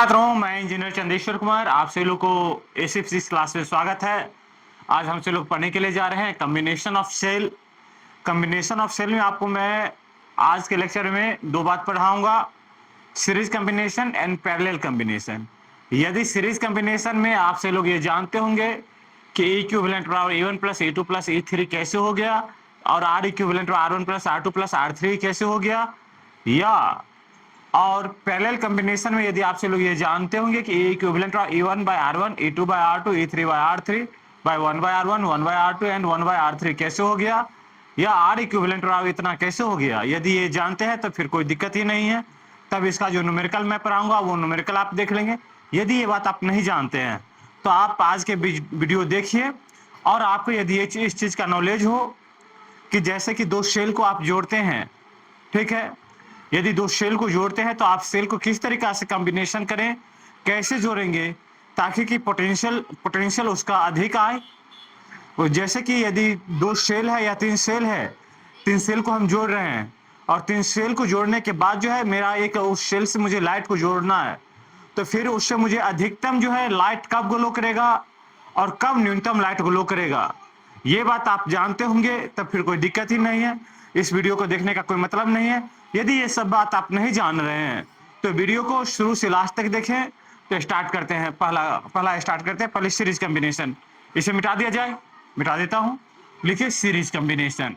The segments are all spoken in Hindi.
छात्रों, मैं इंजीनियर चंदेश्वर कुमार आप सभी लोग को एसिप्सिस क्लास में स्वागत है। आज हम सभी लोग पढ़ने के लिए जा रहे हैं combination of cell. Combination of cell में आपको मैं आज के लेक्चर में दो बात पढ़ाऊंगा, series combination and parallel combination. यदि सीरीज कॉम्बिनेशन में आप सभी लोग ये जानते होंगे कि E इक्विवेलेंट बराबर E1 plus E2 plus E3 कैसे हो गया और R equivalent R1 plus R2 plus R3 कैसे हो गया, या और पैरेलल कॉम्बिनेशन में यदि आपसे लोग ये जानते होंगे कि a equivalent of E1 by R1, E2 by R2, E3 by R3 by 1 by R1, 1 by R2 and 1 by R3 कैसे हो गया, या R इक्विवेलेंट ऑफ इतना कैसे हो गया, यदि ये जानते हैं तो फिर कोई दिक्कत ही नहीं है। तब इसका जो न्यूमेरिकल मैं पढ़ाऊंगा वो न्यूमेरिकल आप देख लेंगे। यदि ये बात आप नहीं जानते हैं तो आप आज के वीडियो देखिए, और आपको यदि ये इस चीज का नॉलेज हो कि जैसे कि दो शेल को आप जोड़ते हैं, ठीक है, यदि दो सेल को जोड़ते हैं तो आप सेल को किस तरीका से कॉम्बिनेशन करें, कैसे जोड़ेंगे ताकि कि पोटेंशियल उसका अधिक आए। और जैसे कि यदि दो सेल है या तीन सेल है, तीन सेल को हम जोड़ रहे हैं और तीन सेल को जोड़ने के बाद जो है मेरा एक उस सेल से मुझे लाइट को जोड़ना है, तो फिर उससे मुझे अधिकतम जो है लाइट कब ग्लो करेगा और कब न्यूनतम लाइट ग्लो करेगा, ये बात आप जानते होंगे, तब फिर कोई दिक्कत ही नहीं है। इस वीडियो को देखने का कोई मतलब नहीं है। यदि ये सब बात आप नहीं जान रहे हैं तो वीडियो को शुरू से लास्ट तक देखें। तो स्टार्ट करते हैं, पहला स्टार्ट करते हैं। पहले सीरीज कॉम्बिनेशन, इसे मिटा दिया जाए, मिटा देता हूं। लिखिए सीरीज कॉम्बिनेशन।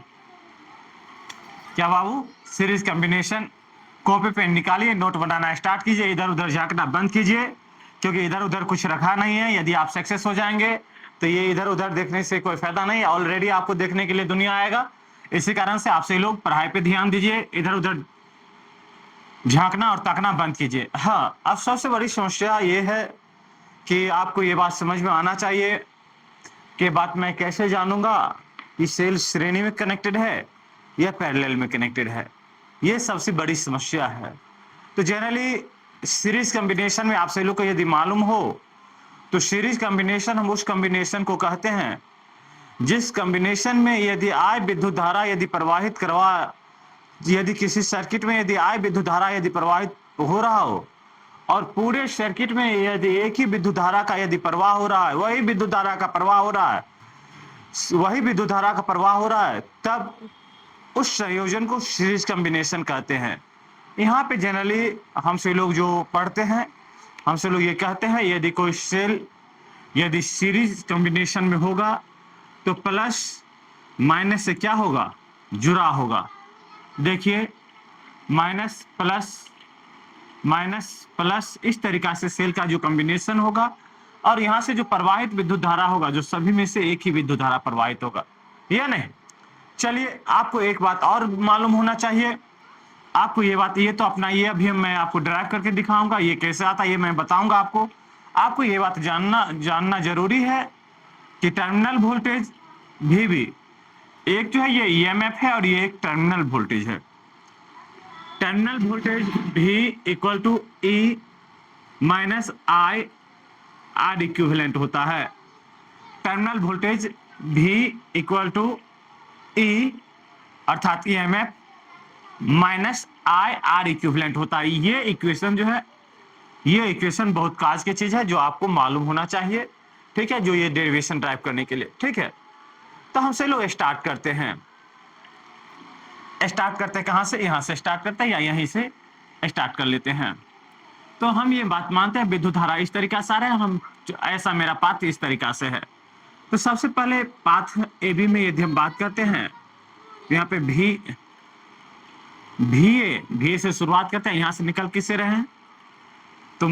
क्या बाबू, सीरीज कॉम्बिनेशन। कॉपी पेन निकालिए, नोट बनाना स्टार्ट कीजिए, इधर उधर झांकना बंद कीजिए, क्योंकि इधर उधर कुछ रखा नहीं है। यदि आप सक्सेस हो जाएंगे तो ये इधर उधर देखने से कोई फायदा नहीं है, ऑलरेडी आपको देखने के लिए दुनिया आएगा। इसी कारण से आपसे लोग पढ़ाई पे ध्यान दीजिए, इधर उधर झांकना और ताकना बंद कीजिए। हाँ, अब सबसे बड़ी समस्या ये है कि आपको ये बात समझ में आना चाहिए कि बात मैं कैसे जानूंगा कि सेल श्रेणी में कनेक्टेड है या पैरेलल में कनेक्टेड है। ये सबसे बड़ी समस्या है। तो जनरली सीरीज कॉम्बिनेशन में आप सभी लोग को यदि मालूम हो तो सीरीज कॉम्बिनेशन हम उस कॉम्बिनेशन को कहते हैं जिस कॉम्बिनेशन में यदि I विद्युत धारा यदि प्रवाहित करवा, यदि किसी सर्किट में यदि I विद्युत धारा यदि प्रवाहित हो रहा हो और पूरे सर्किट में यदि एक ही विद्युत धारा का यदि प्रवाह हो रहा है, वही विद्युत धारा का प्रवाह हो रहा है, वही विद्युत धारा का प्रवाह हो रहा है, तब उस संयोजन को सीरीज कॉम्बिनेशन कहते हैं। यहाँ पे जनरली हम से लोग जो पढ़ते हैं, हमसे लोग ये कहते हैं यदि कोई सेल यदि सीरीज कॉम्बिनेशन में होगा तो प्लस माइनस से क्या होगा, जुड़ा होगा। देखिए, माइनस प्लस इस तरीका से सेल का जो कॉम्बिनेशन होगा, और यहां से जो प्रवाहित विद्युत धारा होगा, जो सभी में से एक ही विद्युत धारा प्रवाहित होगा, या नहीं। चलिए, आपको एक बात और मालूम होना चाहिए। आपको ये बात, ये तो अपना ये अभी मैं आपको ड्राइव करके दिखाऊंगा, ये कैसे आता है ये मैं बताऊंगा आपको। आपको ये बात जानना जरूरी है कि टर्मिनल वोल्टेज भी एक जो है ये ईएमएफ है और ये एक टर्मिनल वोल्टेज है। टर्मिनल वोल्टेज भी equal to E minus I R equivalent होता है। टर्मिनल वोल्टेज भी इक्वल टू ई अर्थात EMF minus I R equivalent होता है। ये इक्वेशन जो है, ये इक्वेशन बहुत काज की चीज है जो आपको मालूम होना चाहिए, ठीक है, जो ये डेरिवेशन ड्राइव करने के लिए, ठीक है। तो हमसे लोग स्टार्ट करते हैं कहां से, यहां से स्टार्ट करते हैं या यहीं से स्टार्ट कर लेते हैं। तो हम ये बात मानते हैं विद्युत धारा इस तरीका से आ रहा है, हम ऐसा मेरा पाथ इस तरीका से है। तो सबसे पहले पाथ ए बी में यदि हम बात करते हैं तो यहाँ पे भी से शुरुआत करते हैं, यहां से निकल किससे रहे हैं तो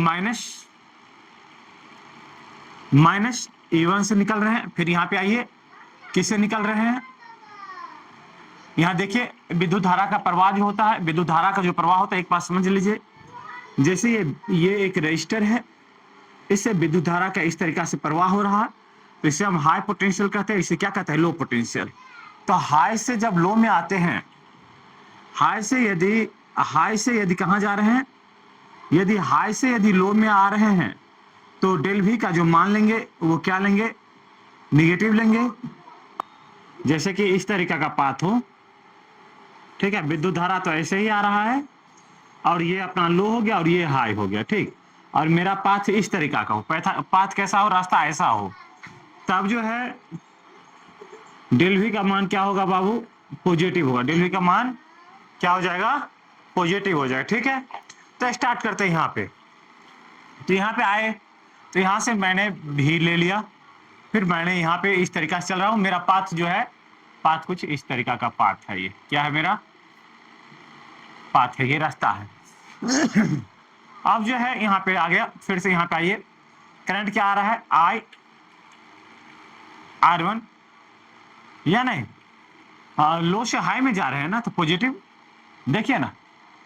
माइनस E1 से निकल रहे हैं। फिर यहाँ पे आइए, किससे निकल रहे हैं, यहाँ देखिए विद्युत धारा का प्रवाह जो होता है, विद्युत धारा का जो प्रवाह होता है, एक बात समझ लीजिए, जैसे ये एक रजिस्टर है, इससे विद्युत धारा का इस तरीका से प्रवाह हो रहा है, तो इसे हम हाई पोटेंशियल कहते हैं, इसे क्या कहते हैं, लो पोटेंशियल। तो हाई से जब लो में आते हैं, हाई से यदि कहां जा रहे हैं, यदि हाई से यदि लो में आ रहे हैं तो डेल वी का जो मान लेंगे वो क्या लेंगे, निगेटिव लेंगे। जैसे कि इस तरीका का पाथ हो, ठीक है, विद्युत धारा तो ऐसे ही आ रहा है और ये अपना लो हो गया और ये हाई हो गया, ठीक। और मेरा पाथ इस तरीका का हो, पाथ कैसा हो, रास्ता ऐसा हो, तब जो है डेल वी का मान क्या होगा बाबू, पॉजिटिव होगा। डेल वी का मान क्या हो जाएगा, पॉजिटिव हो जाएगा। ठीक है, तो स्टार्ट करते हैं यहाँ पे। तो यहाँ पे आए, तो यहाँ से मैंने भी ले लिया, फिर मैंने यहाँ पे इस तरीका से चल रहा हूँ। मेरा पाथ जो है, पाथ कुछ इस तरीका का पाथ है। ये क्या है, मेरा पाथ है, ये रास्ता है। अब जो है यहाँ पे आ गया, फिर से यहाँ पे आइए, करंट क्या आ रहा है, आई R1 या नहीं, लो से हाई में जा रहे हैं ना, तो पॉजिटिव। देखिए ना,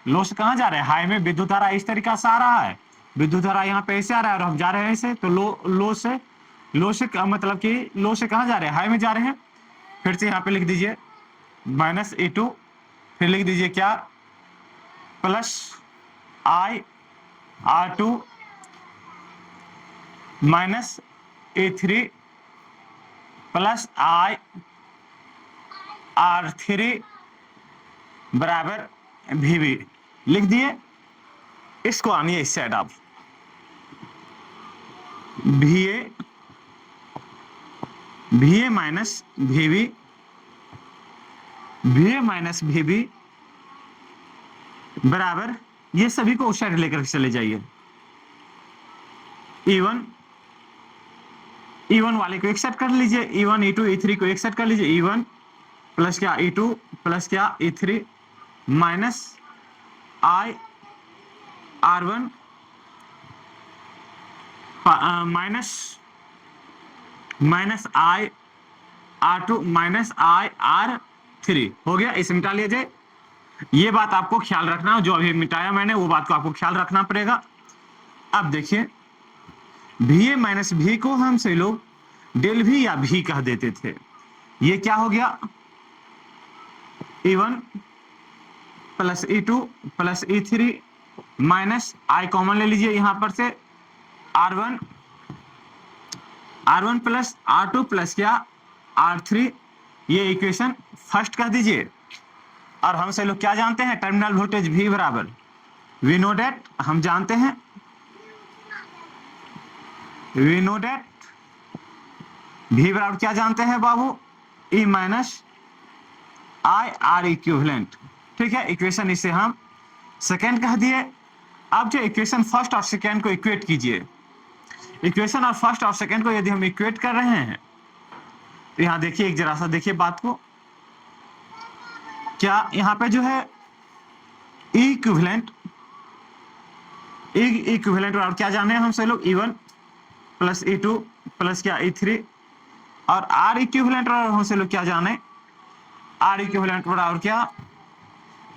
लो से कहाँ जा रहे हैं, हाई में। विद्युत धारा इस तरीका से आ रहा है, विद्युत धारा यहाँ पे ऐसे आ रहा है, और हम जा रहे हैं ऐसे, तो लो से मतलब कि लो से कहाँ जा रहे हैं, हाई में जा रहे हैं। फिर से यहाँ पे लिख दीजिए -E2, फिर लिख दीजिए क्या, plus I R2 minus E3 plus I R3 बराबर VB लिख दिए। इसको आनिए इस साइड आप, VA minus VB, VA minus VB बराबर, ये सभी को उस साइड लेकर चले जाइए। E1 वाले को एक सेट कर लीजिए, E1 E2 E3 को एक सेट कर लीजिए। E1 प्लस क्या E2 प्लस क्या E3 minus I R1 minus I R2 minus I R3 हो गया। इसे मिटा लीजिए। ये बात आपको ख्याल रखना, जो अभी मिटाया मैंने वो बात को आपको ख्याल रखना पड़ेगा। अब देखिए, VA माइनस V को हम से लोग डेल V या V कह देते थे। ये क्या हो गया, E1 plus E2 plus E3 minus I common ले लीजिए यहां पर से, R1 प्लस R2 प्लस क्या R3, ये इक्वेशन फर्स्ट कर दीजिए। और हम से लोग क्या जानते हैं, टर्मिनल वोल्टेज V बराबर V नो डेट, हम जानते हैं V नो डेट, V बराबर क्या जानते हैं बाबू, E minus I R equivalent. ठीक है, इक्वेशन इसे हम सेकेंड कह दिए। अब जो इक्वेशन फर्स्ट और सेकेंड को इक्वेट कीजिए, इक्वेशन और फर्स्ट और सेकेंड को यदि हम इक्वेट कर रहे हैं, तो यहां देखिए, एक जरा सा देखिए बात को, क्या यहां पे जो है इक्विवेलेंट और क्या जाने हैं हम सब लोग, E1 प्लस E2 प्लस क्या E3, और R इक्विवेलेंट और हम से लोग क्या जाने, R इक्विवेलेंट बराबर क्या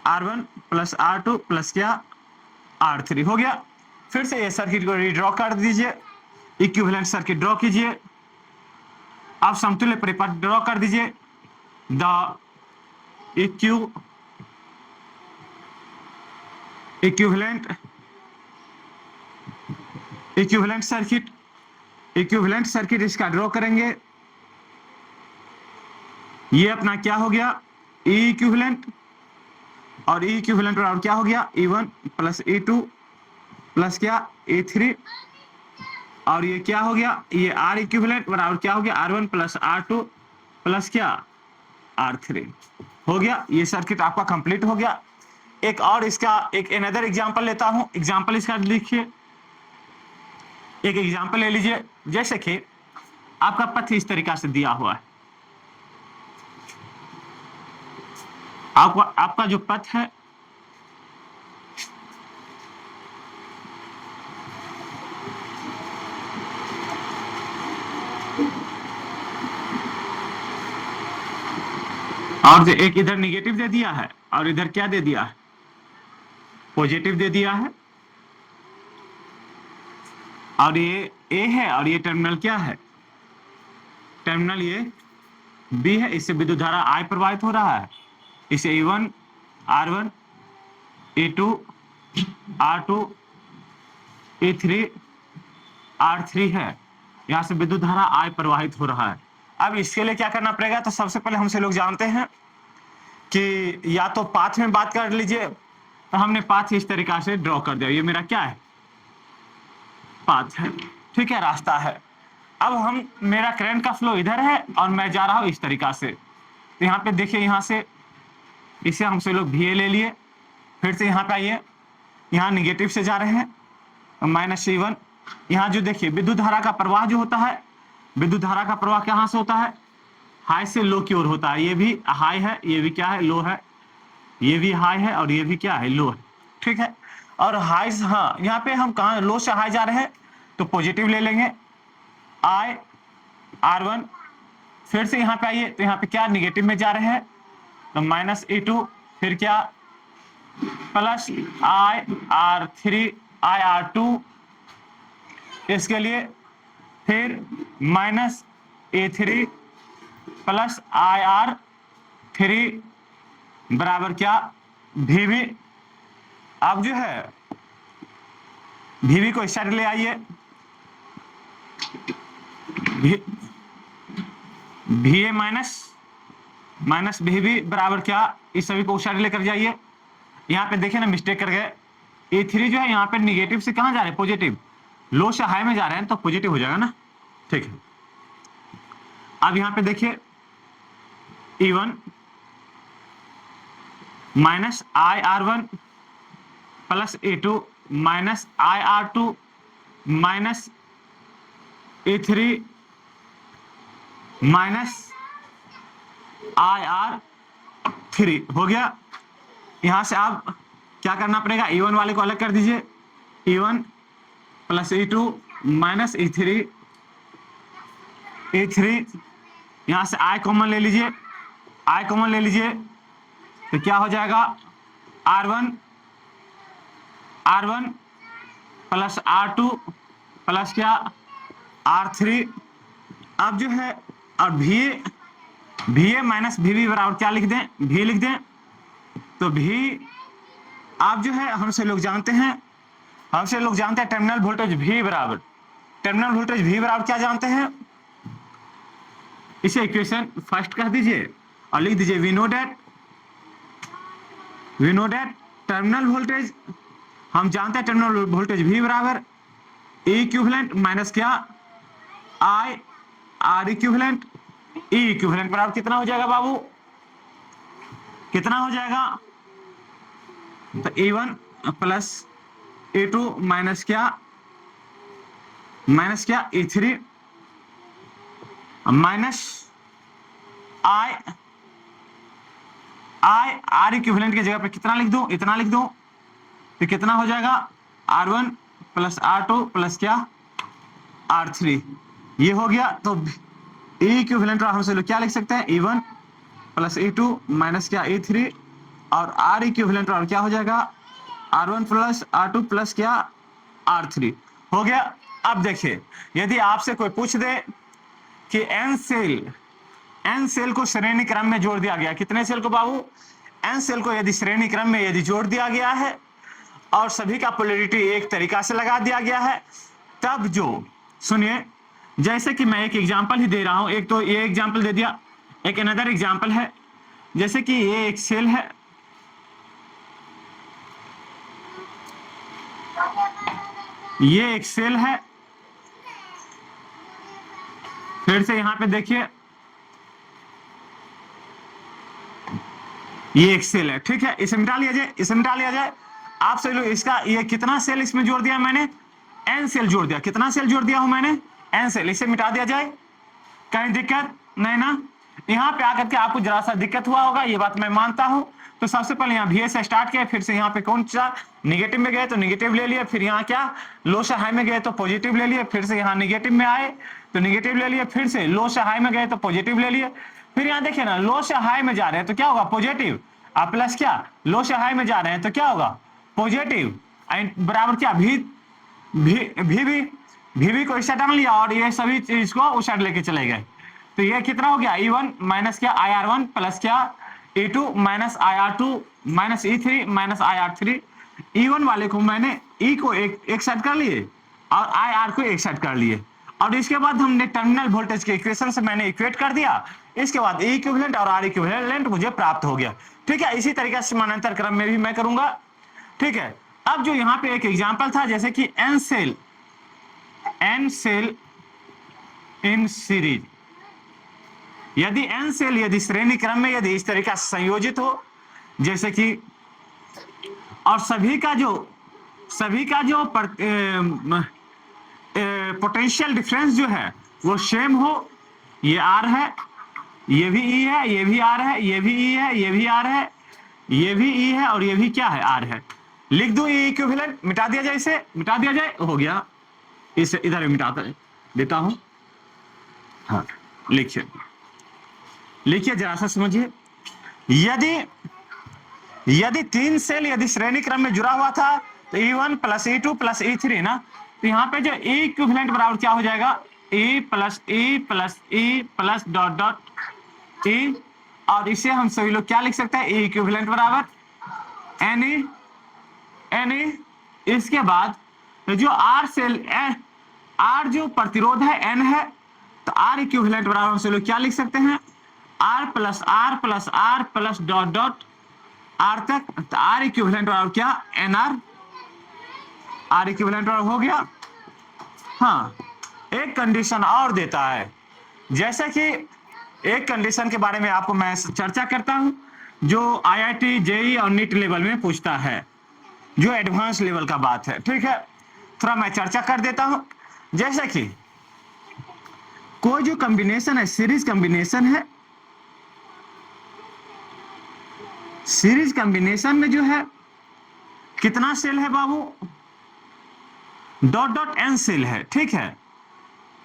R1 प्लस R2 प्लस क्या R3 हो गया। फिर से ये सर्किट को रीड्रॉ कर दीजिए, इक्विवेलेंट सर्किट ड्रॉ कीजिए। आप समतुल्य परिपथ ड्रॉ कर दीजिए, द इक्विवेलेंट सर्किट इसका ड्रॉ करेंगे। ये अपना क्या हो गया, E इक्विवेलेंट, और E इक्विवेलेंट बराबर क्या हो गया, E1 प्लस E2 प्लस क्या E3, और ये क्या हो गया, ये R इक्विवेलेंट बराबर क्या हो गया, R1 प्लस R2 प्लस क्या R3 हो गया। ये सर्किट आपका कंप्लीट हो गया। एक और इसका एक अनदर एग्जांपल लेता हूं, एग्जांपल इसका लिखिए। एक एग्जांपल ले लीजिए, जैसे कि आपका पथ इस तरीका से दिया हुआ है, आपका जो पथ है, और जो एक इधर निगेटिव दे दिया है और इधर क्या दे दिया है, पॉजिटिव दे दिया है, और ये A है और ये टर्मिनल क्या है, टर्मिनल ये B है। इससे विद्युत धारा I प्रवाहित हो रहा है। इसे E1 R1 E2 R2 E3 R3 है, यहां से विद्युत धारा I प्रवाहित हो रहा है। अब इसके लिए क्या करना पड़ेगा, तो सबसे पहले हमसे लोग जानते हैं कि या तो पाथ में बात कर लीजिए, तो हमने पाथ इस तरीका से ड्रॉ कर दिया। ये मेरा क्या है, पाथ है, ठीक है, रास्ता है। अब हम मेरा करंट का फ्लो इधर है और मैं जा रहा हूं इस तरीका से। तो यहाँ पे देखिए, यहाँ से इसे हमसे लोग VA ले लिए, फिर से यहाँ पे आइए, यहाँ निगेटिव से जा रहे हैं -C1। यहाँ जो देखिए विद्युत धारा का प्रवाह जो होता है, विद्युत धारा का प्रवाह कहाँ से होता है, हाई से लो की ओर होता है। ये भी हाई है, ये भी क्या है, लो है, ये भी हाई है और ये भी क्या है, लो है, ठीक है। और हाई, हाँ यहाँ पे हम कहाँ लो से हाई जा रहे हैं तो पॉजिटिव ले लेंगे IR1। फिर से यहाँ पे आइए, तो यहाँ पे क्या निगेटिव में जा रहे हैं तो -E2, फिर क्या प्लस IR2 इसके लिए, फिर -A3 प्लस IR3 बराबर क्या VB। अब जो है VB को इस साइड ले आइए, VA माइनस VB बराबर क्या, इस सभी को उस साइड लेकर जाइए। यहाँ पे देखिए ना, मिस्टेक कर गए, A3 जो है यहाँ पे निगेटिव से कहाँ जा रहे हैं, पॉजिटिव, लो से हाई में जा रहे हैं तो पॉजिटिव हो जाएगा ना, ठीक है। अब यहाँ पे देखिए E1 minus IR1 plus A2 minus IR2 minus A3 minus IR3 हो गया। यहां से आप क्या करना पड़ेगा, E1 वाले को अलग कर दीजिए, E1 plus E2 minus E3 यहां से I कॉमन ले लीजिए, तो क्या हो जाएगा, R1 प्लस R2 प्लस क्या R3। अब जो है और VA माइनस VB बराबर क्या लिख दें, V लिख दें। तो V आप जो है हमसे लोग जानते हैं टर्मिनल वोल्टेज V बराबर, क्या जानते हैं, इसे इक्वेशन फर्स्ट कर दीजिए और लिख दीजिए we know that terminal voltage, हम जानते हैं टर्मिनल वोल्टेज V बराबर E इक्विवेलेंट माइनस क्या R इक्विवेलेंट। E इक्विवेलेंट बराबर कितना हो जाएगा बाबू, कितना हो जाएगा, तो E1 प्लस E2 माइनस क्या E3 minus I R equivalent की जगह पे कितना लिख दूं, इतना लिख दूं, तो कितना हो जाएगा R1 प्लस R2 प्लस क्या R3, ये हो गया। तो E इक्विवेलेंट हमसे लोग क्या लिख सकते हैं, E1 प्लस E2 माइनस क्या E3 और R इक्विवेलेंट और क्या हो जाएगा R1 प्लस R2 प्लस क्या R3 हो गया। अब देखिए, यदि आपसे कोई पूछ दे कि n सेल को श्रेणी क्रम में जोड़ दिया गया, कितने सेल को बाबू, n सेल को यदि श्रेणी क्रम में यदि जोड़ दिया गया है और सभी का पोलैरिटी एक तरीका से लगा दिया गया है, तब जो सुनिए, जैसे कि मैं एक एग्जांपल ही दे रहा हूं, एक तो ये एग्जांपल दे दिया, एक अनदर एग्जांपल है, जैसे कि ये एक सेल है, ये एक सेल है, फिर से यहां पे देखिए ये एक सेल है, ठीक है, इसे मिटा लिया जाए, आप सभी लोग इसका ये कितना सेल इसमें जोड़ दिया मैंने, n सेल जोड़ दिया, कितना सेल जोड़ दिया हूं मैंने, n सेल, इसे मिटा दिया जाए, कहीं दिक्कत नहीं ना। यहाँ पे आकर के आपको जरा सा दिक्कत हुआ होगा, ये बात मैं मानता हूं। तो सबसे पहले यहाँ VA से स्टार्ट किया, फिर से यहाँ पे कौन सा निगेटिव में गए तो निगेटिव ले लिए, फिर यहाँ क्या लो से हाई में गए तो पॉजिटिव ले लिए, फिर से यहाँ निगेटिव में आए तो निगेटिव ले लिए, फिर से लो से हाई में गए तो पॉजिटिव ले लिए, फिर यहाँ देखिए ना लो से हाई में जा रहे हैं तो क्या होगा पॉजिटिव, और प्लस क्या लो से हाई में जा रहे हैं तो क्या होगा पॉजिटिव, बराबर क्या VB को इस साइड डाल लिया और ये सभी चीज को उस साइड लेके चले गए। तो ये कितना हो गया E1 माइनस क्या IR1 प्लस क्या E2 minus IR2 minus E3 minus IR3। E1 वाले को मैंने E को एक साइड कर लिए और IR को एक साइड कर लिए, और इसके बाद हमने टर्मिनल वोल्टेज के इक्वेशन से मैंने इक्वेट कर दिया, इसके बाद E इक्विवेलेंट और R इक्विवेलेंट मुझे प्राप्त हो गया, ठीक है। इसी तरीके से समानांतर क्रम में भी मैं करूंगा, ठीक है। अब जो यहाँ पे एक एग्जांपल था, जैसे कि n cell n cell in series, यदि n सेल यदि श्रेणी क्रम में यदि इस तरीके से संयोजित हो, जैसे कि और सभी का जो पोटेंशियल डिफरेंस जो है वो सेम हो, ये आर है, ये भी ई है, ये भी आर है, ये भी ई है, ये भी आर है, ये भी ई है और ये भी क्या है, आर है। लिख दो ई इक्विवेलेंट, मिटा दिया जाए, इसे मिटा दिया जाए, हो गया। इसे इधर मिटा देता हूं। हाँ लिखिए, लिखिए जरा सा समझिए। यदि 3 सेल यदि श्रेणी क्रम में जुड़ा हुआ था तो E1 plus E2 plus E3 ना, तो यहाँ पे जो E इक्विवेलेंट बराबर क्या हो जाएगा, E plus E plus E plus dot dot E, और इसे हम सभी लोग क्या लिख सकते हैं, E इक्विवेलेंट बराबर Ne। इसके बाद जो R सेल R जो प्रतिरोध है N है, तो R इक्विवेलेंट बराबर हम सभी लोग क्या लिख सकते हैं, R plus R plus R plus dot dot R तक, तो R इक्विवेलेंट बराबर क्या, NR। R इक्विवेलेंट बराबर हो गया। हाँ, एक कंडीशन और देता है, जैसे कि एक कंडीशन के बारे में आपको मैं चर्चा करता हूं, जो IIT जेई और नीट लेवल में पूछता है, जो एडवांस लेवल का बात है, ठीक है। थोड़ा मैं चर्चा कर देता हूं। जैसे कि कोई जो कॉम्बिनेशन है, सीरीज कॉम्बिनेशन है, सीरीज कॉम्बिनेशन में जो है कितना सेल है बाबू, डॉट डॉट n सेल है, ठीक है।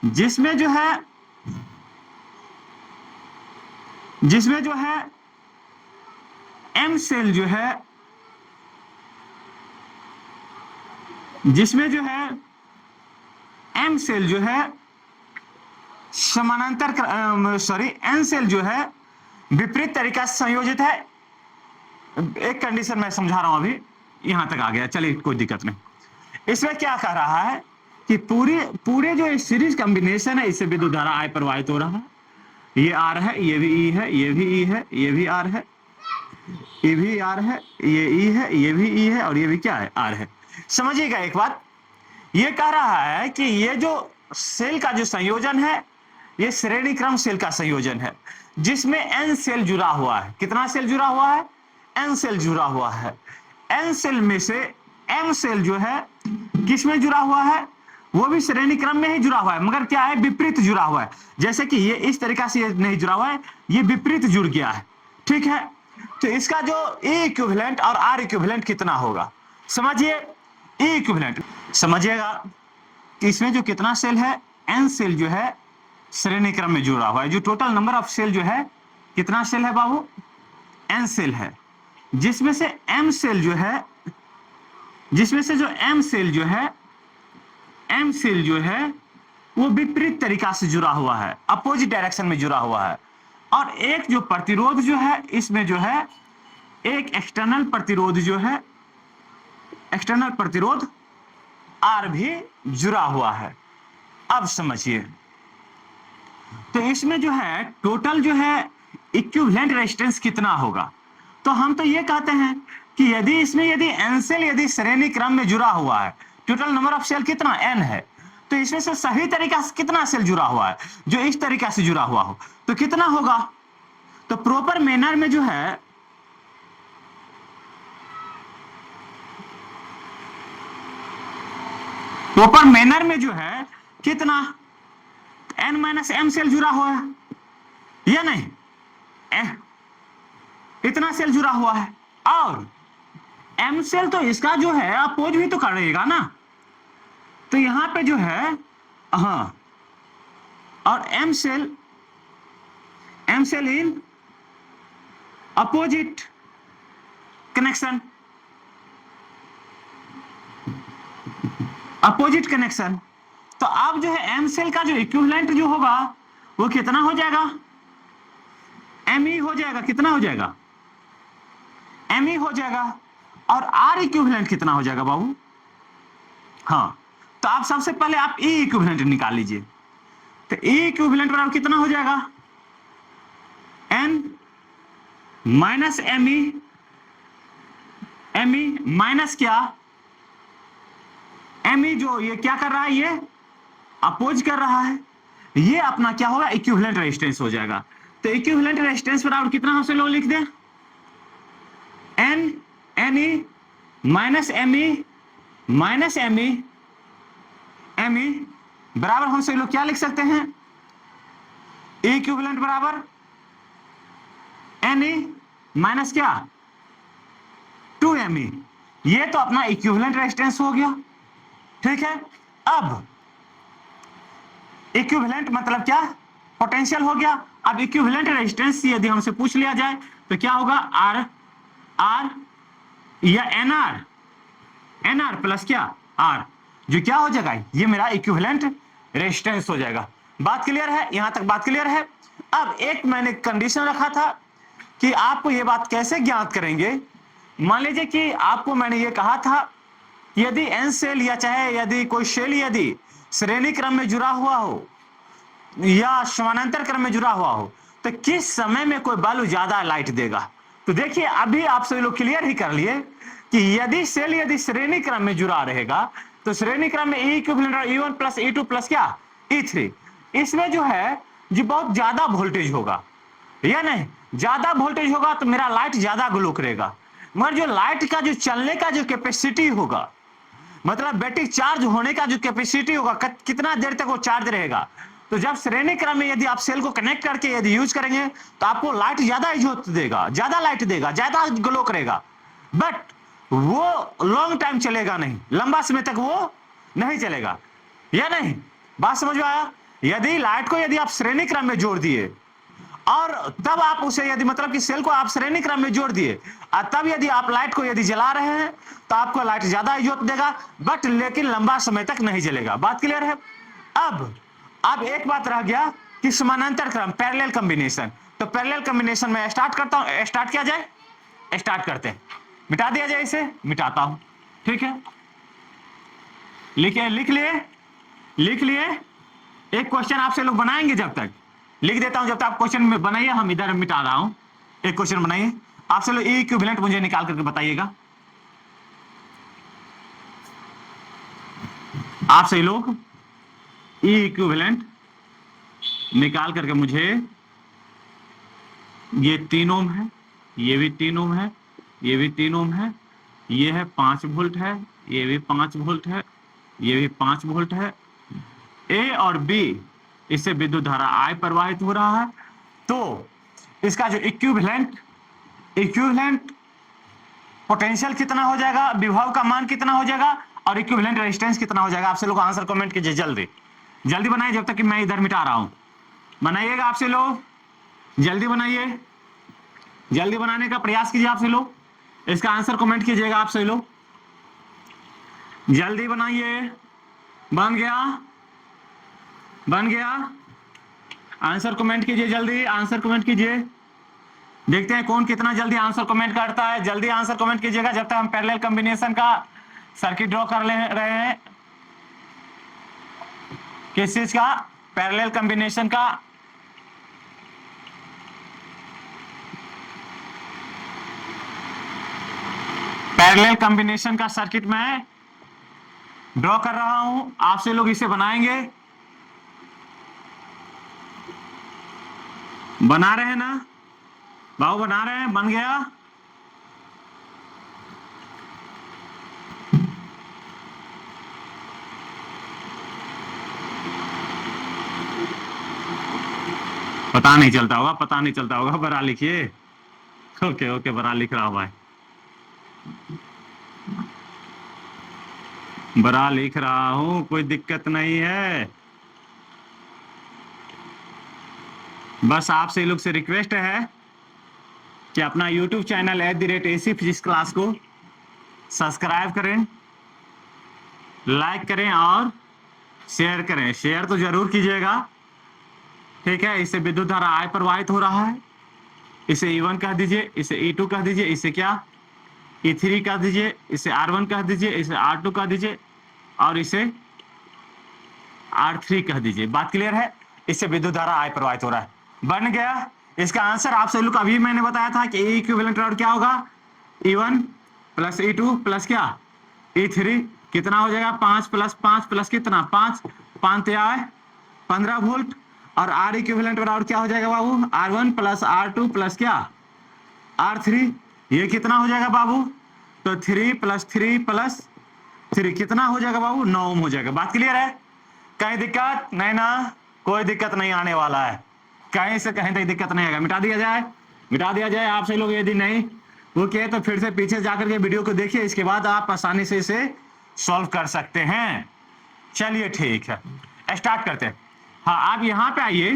जिसमें जो है m सेल जो है, जिसमें जो है m सेल जो है समानांतर n सेल जो है विपरीत तरीका से संयोजित है। एक कंडीशन मैं समझा रहा हूं, अभी यहां तक आ गया, चलिए कोई दिक्कत नहीं। इसमें क्या कह रहा है कि पूरे जो सीरीज कॉम्बिनेशन है, इससे विद्युत धारा I प्रवाहित हो रहा है, ये R है, ये भी E है, ये भी E है, ये भी R है, ये भी R है, ये E है, ये भी E है और ये भी क्या है, R है। समझिएगा एक बात, ये कह रहा है कि ये जो सेल का जो संयोजन है, ये श्रेणी क्रम सेल का संयोजन है, जिसमें n सेल जुड़ा हुआ है। कितना सेल जुड़ा हुआ है, n सेल जुड़ा हुआ है। n सेल में से m सेल जो है किसमें जुड़ा हुआ है, वो भी श्रेणी क्रम में ही जुड़ा हुआ है, मगर क्या है, विपरीत जुड़ा हुआ है। जैसे कि ये इस तरीका से ये नहीं जुड़ा हुआ है, ये विपरीत जुड़ गया है, ठीक है। तो इसका जो E इक्विवेलेंट और R इक्विवेलेंट कितना होगा, समझिए। E इक्विवेलेंट समझिएगा कि इसमें जो कितना सेल है, n सेल जो है श्रेणी क्रम में जुड़ा हुआ है। जो टोटल नंबर ऑफ सेल जो है, कितना सेल है बाबू, n सेल है, जिसमें से m सेल जो है, जिसमें से जो m सेल जो है, m सेल जो है वो विपरीत तरीका से जुड़ा हुआ है, अपोजिट डायरेक्शन में जुड़ा हुआ है। और एक जो प्रतिरोध जो है, इसमें जो है एक एक्सटर्नल प्रतिरोध जो है, एक्सटर्नल प्रतिरोध R भी जुड़ा हुआ है। अब समझिए, तो इसमें जो है टोटल जो है इक्विवेलेंट रेजिस्टेंस कितना होगा। तो हम तो ये कहते हैं कि यदि इसमें यदि n सेल यदि श्रेणी क्रम में जुड़ा हुआ है, टोटल नंबर ऑफ सेल कितना n है, तो इसमें से सही तरीका से कितना सेल जुड़ा हुआ है, जो इस तरीका से जुड़ा हुआ हो, तो कितना होगा। तो प्रॉपर मैनर में जो है, प्रॉपर मैनर में जो है कितना, n माइनस m सेल जुड़ा हुआ है या नहीं, इतना सेल जुड़ा हुआ है। और m सेल तो इसका जो है अपोज भी तो करेगा ना, तो यहां पे जो है, हाँ, और m cell in opposite connection, opposite connection. तो अब जो है m सेल का जो इक्विवेलेंट जो होगा वो कितना हो जाएगा, me हो जाएगा, कितना हो जाएगा, me हो जाएगा। और R इक्विवेलेंट कितना हो जाएगा बाबू, हाँ, तो आप सबसे पहले आप E इक्विवेलेंट निकाल लीजिए। तो E इक्विवेलेंट बराबर कितना हो जाएगा, N माइनस me माइनस क्या, me जो ये क्या कर रहा है, ये अपोज कर रहा है, ये अपना क्या होगा, इक्विवेलेंट रेजिस्टेंस हो जाएगा। तो इक्विवेलेंट रेजिस्टेंस बराबर कितना हम से लोग लिख दें, N N E minus M E minus M E बराबर हम से लोग क्या लिख सकते हैं, इक्विवेलेंट बराबर एन ई माइनस क्या 2 me। ये तो अपना इक्विवेलेंट रेजिस्टेंस हो गया, ठीक है। अब इक्विवेलेंट मतलब क्या, पोटेंशियल हो गया। अब इक्विवेलेंट रेजिस्टेंस यदि हमसे पूछ लिया जाए तो क्या होगा, आर या एनआर प्लस क्या आर, जो क्या हो जाएगा, ये मेरा इक्विवेलेंट रेजिस्टेंस हो जाएगा। बात क्लियर है, यहां तक बात क्लियर है। अब एक मैंने कंडीशन रखा था कि आपको ये बात कैसे ज्ञात करेंगे। मान लीजिए कि आपको मैंने ये कहा था, यदि एन सेल या चाहे यदि कोई शेल यदि श्रेणी क्रम में जुड़ा हुआ हो या समानांतर क्रम में जुड़ा हुआ हो, तो किस समय में कोई बल्ब ज्यादा लाइट देगा। तो देखिए अभी आप सभी लोग क्लियर ही कर लिए कि यदि सेल यदि श्रेणी क्रम में जुड़ा रहेगा तो श्रेणी क्रम में ई इक्विवेलेंट और E1 प्लस E2 प्लस क्या E3, इसमें जो है जो बहुत ज्यादा वोल्टेज होगा या नहीं, ज्यादा वोल्टेज होगा तो मेरा लाइट ज्यादा ग्लो करेगा। मगर जो लाइट का जो चलने का जो कैपेसिटी होगा, मतलब बैटरी चार्ज होने का जो कैपेसिटी होगा, कितना देर तक वो चार्ज रहेगा। तो जब श्रेणी क्रम में यदि आप सेल को कनेक्ट करके यदि यूज करेंगे तो आपको लाइट ज्यादा इजोत देगा, ज्यादा लाइट देगा, ज्यादा ग्लो करेगा, बट वो लॉन्ग टाइम चलेगा नहीं, लंबा समय तक वो नहीं चलेगा, या नहीं। बात समझ में आया। यदि लाइट को यदि आप श्रेणी क्रम में जोड़ दिए और तब आप उसे यदि मतलब कि सेल को आप श्रेणी क्रम में जोड़ दिए और तब यदि आप लाइट को यदि जला रहे हैं तो आपको लाइट ज्यादा इजोत देगा, बट लेकिन लंबा समय तक नहीं जलेगा। बात क्लियर है। अब एक बात रह गया कि समानांतर क्रम, पैरेलल कॉम्बिनेशन। तो पैरेलल कॉम्बिनेशन में स्टार्ट करता हूं, स्टार्ट किया जाए, स्टार्ट करते हैं, मिटा दिया जाए, इसे मिटाता हूं, ठीक है। लिख लिए। एक क्वेश्चन आपसे लोग बनाएंगे, जब तक लिख देता हूं, जब तक आप क्वेश्चन में बनाइए, हम इधर मिटा रहा हूं। एक क्वेश्चन बनाइए, आपसे लोग ई इक्विवेलेंट मुझे निकाल करके बताइएगा। आप सही लोग ई इक्विवेलेंट निकाल करके मुझे, ये 3 ओम है, ये भी 3 ओम है, ये भी 3 ओम है, ये है 5 वोल्ट है, ये भी 5 वोल्ट है, ये भी 5 वोल्ट है। ए और बी इससे विद्युत धारा I प्रवाहित हो रहा है। तो इसका जो इक्विवेलेंट पोटेंशियल कितना हो जाएगा, विभव का मान कितना हो जाएगा और इक्विवेलेंट रेजिस्टेंस कितना हो जाएगा। आपसे लोग आंसर कमेंट कीजिए, जल्दी बनाइए, जब तक कि मैं इधर मिटा रहा हूं। बनाइएगा आपसे लोग, जल्दी बनाइए, जल्दी बनाने का प्रयास कीजिए आपसे लोग। इसका आंसर कमेंट कीजिएगा आपसे लोग, जल्दी बनाइए। बन गया, आंसर कमेंट कीजिए, जल्दी आंसर कमेंट कीजिए। देखते हैं कौन कितना जल्दी आंसर कमेंट करता है। जल्दी आंसर कमेंट कीजिएगा जब तक हम पैरेलल कॉम्बिनेशन का सर्किट ड्रॉ कर रहे हैं। किस चीज का, पैरेलल कॉम्बिनेशन का। पैरेलल कॉम्बिनेशन का सर्किट मैं ड्रॉ कर रहा हूं, आपसे लोग इसे बनाएंगे। बना रहे हैं ना बाबू, बना रहे हैं, बन गया। पता नहीं चलता होगा, बड़ा लिखिए। ओके बड़ा लिख रहा हुआ है, बड़ा लिख रहा हूं, कोई दिक्कत नहीं है। बस आपसे लोग से रिक्वेस्ट है कि अपना YouTube channel @AC physics class को सब्सक्राइब करें, लाइक करें और शेयर करें। शेयर तो जरूर कीजिएगा, ठीक है। इससे विद्युत धारा I प्रवाहित हो रहा है। इसे E1 कह दीजिए, इसे E2 कह दीजिए, इसे क्या E3 कह दीजिए, इसे R1 कह दीजिए, इसे R2 कह दीजिए और इसे R3 कह दीजिए। बात क्लियर है। इससे विद्युत धारा I प्रवाहित हो रहा है। बन गया। इसका आंसर आप सभी लोग अभी मैंने बताया था कि E इक्विवेलेंट और क्या होगा, E1 प्लस E2 प्लस क्या E3, कितना हो जाएगा 5 प्लस 5 प्लस कितना 5, 5 आए 15 वोल्ट, और आर इक्विवेलेंट बराबर क्या हो जाएगा बाबू, R1 प्लस R2 प्लस क्या R3। ये कितना हो जाएगा बाबू, तो 3 प्लस 3 प्लस 3 कितना हो जाएगा बाबू, 9 ओम हो जाएगा। बात क्लियर है, कहीं दिक्कत नहीं ना, कोई दिक्कत नहीं आने वाला है, कहीं से कहीं तक दिक्कत नहीं आएगा। मिटा दिया जाए, मिटा दिया जाए। आप सभी लोग यदि नहीं वो किए तो फिर से पीछे जाकर के वीडियो को देखिए, इसके बाद आप आसानी से इसे सॉल्व कर सकते हैं। चलिए ठीक है, स्टार्ट करते हैं। हाँ, आप यहाँ पे आइए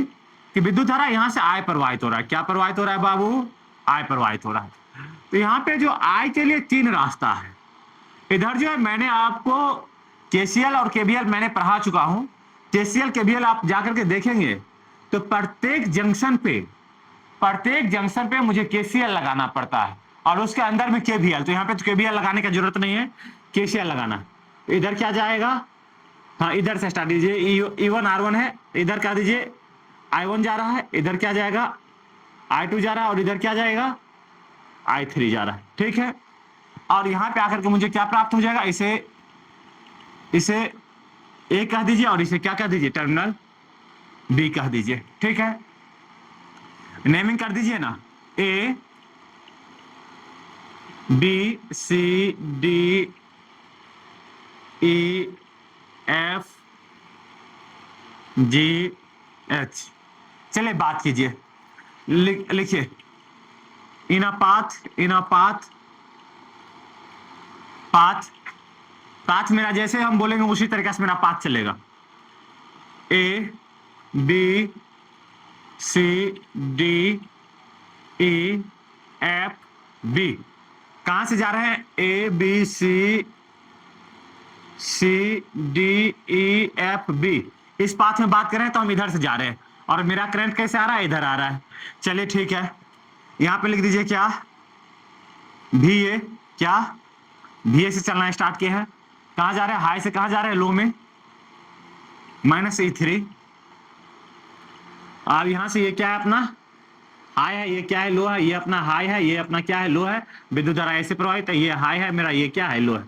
कि विद्युत धारा यहाँ से I प्रवाहित हो रहा है। क्या प्रवाहित हो रहा है बाबू, I प्रवाहित हो रहा है। तो यहाँ पे जो I के लिए 3 रास्ता है। इधर जो है मैंने आपको KCL और KVL मैंने पढ़ा चुका हूं। KCL KVL आप जाकर के देखेंगे तो प्रत्येक जंक्शन पे मुझे KCL लगाना पड़ता है, और उसके अंदर में KVL। तो यहाँ पे तो KVL लगाने की जरूरत नहीं है, KCL लगाना। तो इधर क्या जाएगा, हाँ इधर से स्टार्ट दीजिए, E1 R1 है, इधर क्या दीजिए I1 जा रहा है, इधर क्या जाएगा I2 जा रहा है, और इधर क्या जाएगा I3 जा रहा है। ठीक है, और यहां पे आकर के मुझे क्या प्राप्त हो जाएगा, इसे A कह दीजिए, और इसे क्या कह दीजिए, टर्मिनल B कह दीजिए। ठीक है, नेमिंग कर दीजिए ना, A B C D E F G H। चलिए बात कीजिए, लिखिए इन अ पाथ मेरा जैसे हम बोलेंगे उसी तरीके से मेरा पाथ चलेगा। A B C D E F B। कहां से जा रहे हैं, A B C D E F B। इस पाथ में बात करें तो हम इधर से जा रहे हैं, और मेरा करंट कैसे आ रहा है, इधर आ रहा है। चलिए ठीक है, यहां पे लिख दीजिए क्या, VA। क्या VA से चलना स्टार्ट किया है, कहां जा रहे हैं, हाई से कहां जा रहे हैं, लो में, -E3। अब यहां से ये क्या है अपना हाई है, ये क्या है लो है, ये अपना हाई है, ये अपना क्या है लो है। विद्युत धारा ऐसे प्रवाहित है, ये हाई है मेरा, ये क्या है लो है।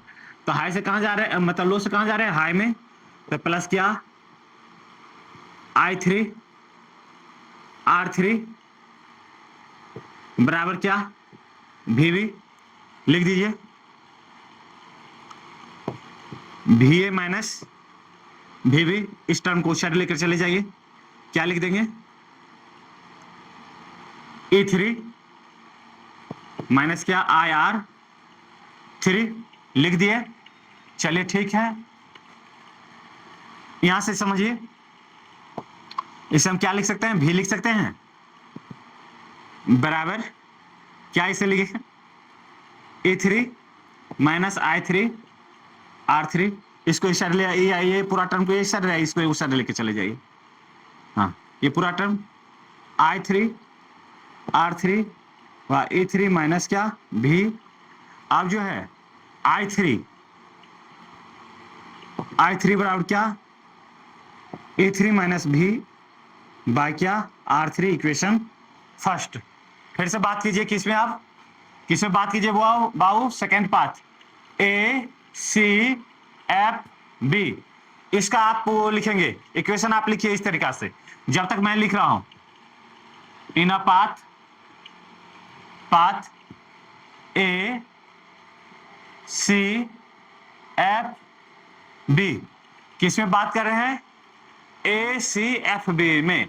तो हाई से कहां जा रहे हैं, मतलब लो से कहां जा रहे हैं, हाई में। तो प्लस क्या I3 R3 बराबर क्या VB। लिख दीजिए VA माइनस VB। इस टर्म को साइड लेकर चले जाइए, क्या लिख देंगे, E3 माइनस क्या IR3 लिख दिए। चलिए ठीक है, यहां से समझिए, इसे हम क्या लिख सकते हैं, V लिख सकते हैं, बराबर क्या इसे लिखे, E3 माइनस I3 R3। इसको इस साइड ले ये पूरा टर्म को इस साइड, इसको उस साइड लेके चले जाइए। हाँ, ये पूरा टर्म I3 R3 व E3 माइनस क्या V। अब जो है I3 बराबर क्या E3 माइनस V बाय क्या R3, इक्वेशन फर्स्ट। फिर से बात कीजिए किसमें, आप किसमें बात कीजिए बाबू, second path A C F B। इसका आप लिखेंगे इक्वेशन, आप लिखिए इस तरीका से, जब तक मैं लिख रहा हूं, in a path A C F B। किसमें बात कर रहे हैं, A C F B में।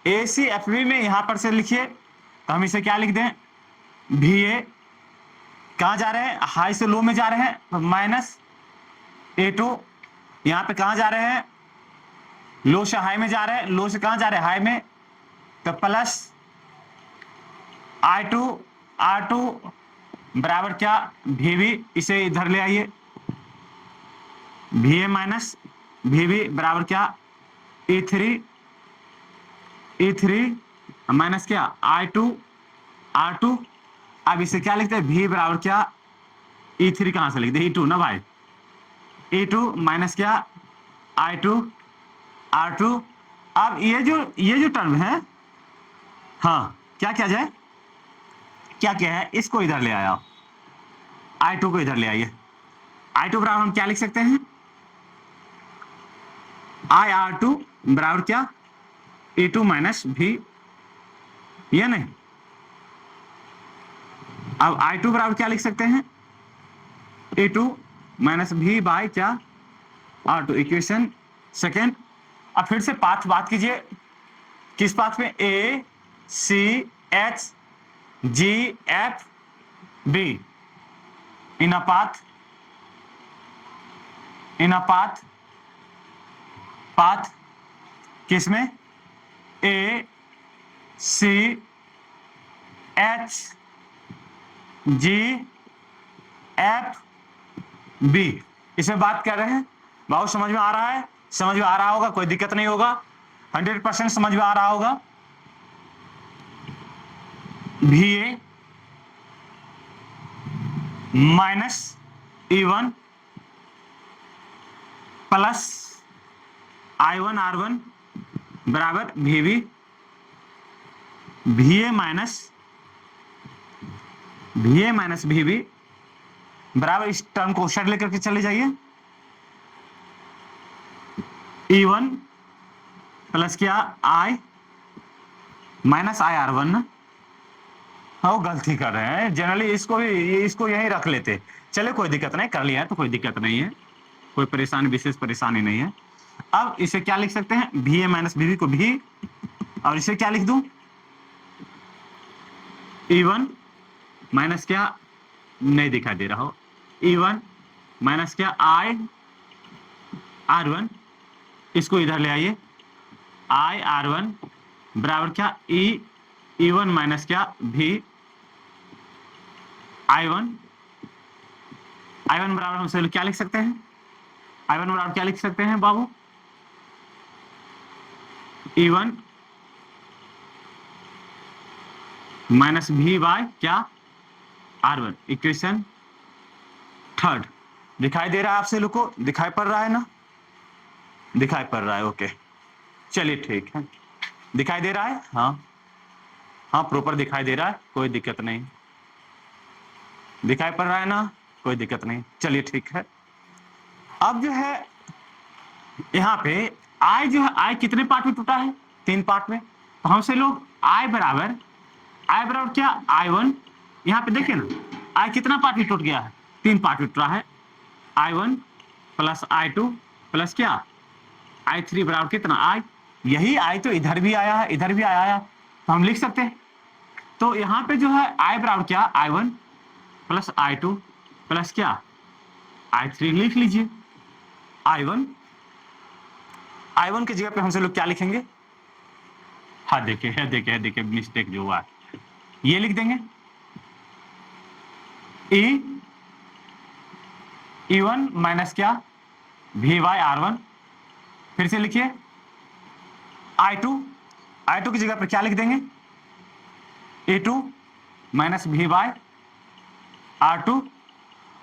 A C F B में यहां पर से लिखिए, तो हम इसे क्या लिख दें, VA। कहां जा रहे हैं, हाई से लो में जा रहे हैं, तो माइनस A2। यहां पे कहां जा रहे हैं, लो से हाई में जा रहे हैं, लो से कहां जा रहे हैं, हाई में, तो प्लस I2 R2 बराबर क्या VB। इसे इधर ले आइए, VA माइनस VB बराबर क्या E3 माइनस क्या I2 R2। अब इसे क्या लिखते हैं, V बराबर क्या E3 कहां से लिखते हैं, E2 ना भाई, E2 माइनस क्या I2 R2। अब ये जो टर्म है, हाँ क्या जाए, क्या है, इसको इधर ले आया, I2 को इधर ले आइए। I2 बराबर हम क्या लिख सकते हैं, आई आर टू बराबर क्या, ए टू माइनस भी, ये नहीं। अब आई टू बराबर क्या लिख सकते हैं, A two minus B by क्या, आर टू। Equation second. अब फिर से पाथ बात कीजिए, किस पाथ में, A C H G F B, in a path, path किस में, A C H G F B, इसमें बात कर रहे हैं। बहुत समझ में आ रहा है, समझ में आ रहा होगा, कोई दिक्कत नहीं होगा, 100% समझ में आ रहा होगा। भी ए minus E1 plus I1 R1 बराबर VB, VA माइनस VB बराबर, इस टर्म को साइड लेकर के चले जाइए, E1 प्लस क्या I माइनस IR1 ना, हाँ गलती कर रहे हैं जनरली, इसको भी इसको यही रख लेते, चले कोई दिक्कत नहीं, कर लिया है तो कोई दिक्कत नहीं है, कोई परेशानी, विशेष परेशानी नहीं है। अब इसे क्या लिख सकते हैं, VA माइनस VB को भी, और इसे क्या लिख दूं, E1 माइनस क्या, नहीं दिखाई दे रहा हो, E1 माइनस क्या I R1, इसको इधर ले आइए, I R1 बराबर क्या, E1 माइनस क्या V I1 बराबर हम क्या लिख सकते हैं, I1 बराबर क्या लिख सकते हैं बाबू, E1 माइनस V बाय क्या R1। Equation third. दिखाई दे रहा है आपसे लोग को, दिखाई पड़ रहा है ना, दिखाई पड़ रहा है, ओके चलिए ठीक है, दिखाई दे रहा है, हाँ प्रॉपर दिखाई दे रहा है, कोई दिक्कत नहीं, दिखाई पड़ रहा है ना, कोई दिक्कत नहीं, चलिए ठीक है। अब जो है यहाँ पे आई जो है, आई कितने पार्ट में टूटा है, 3 पार्ट में, तो हमसे लोग आई बराबर क्या, I1, यहाँ पे देखिए ना, आई कितना पार्ट में टूट गया है, 3 पार्ट में टूटा है, I1 प्लस I2 प्लस क्या I3 बराबर कितना आई, यही आई तो इधर भी आया है, इधर भी आया है, तो हम लिख सकते हैं। तो यहाँ पे जो है आई बराबर क्या, I1 प्लस I2 प्लस क्या I3 लिख लीजिए। I1 की जगह पे हमसे लोग क्या लिखेंगे, हाँ देखिए मिस्टेक जो हुआ है, ये लिख देंगे, E1 माइनस क्या V बाय R1, फिर से लिखिए I2 की जगह पर क्या लिख देंगे, E2 minus V by R2,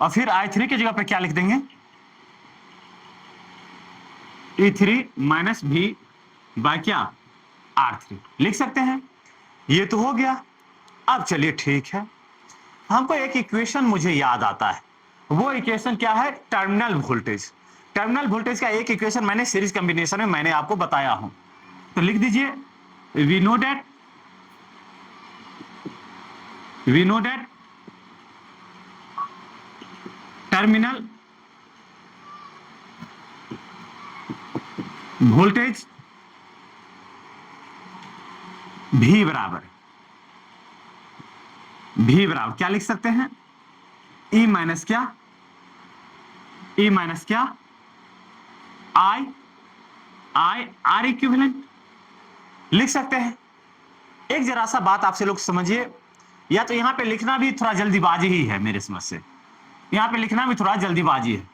और फिर I3 की जगह पर क्या लिख देंगे, E3 माइनस V बाय क्या R3 लिख सकते हैं। ये तो हो गया। अब चलिए ठीक है, हमको एक इक्वेशन मुझे याद आता है, वो इक्वेशन क्या है, टर्मिनल वोल्टेज। टर्मिनल वोल्टेज का एक इक्वेशन मैंने सीरीज कॉम्बिनेशन में मैंने आपको बताया हूं, तो लिख दीजिए, we know that terminal voltage V बराबर क्या लिख सकते हैं, E माइनस क्या I R इक्विवेलेंट लिख सकते हैं। एक जरा सा बात आपसे लोग समझिए, या तो यहां पे लिखना भी थोड़ा जल्दीबाजी ही है मेरे समझ से, यहां पे लिखना भी थोड़ा जल्दीबाजी है।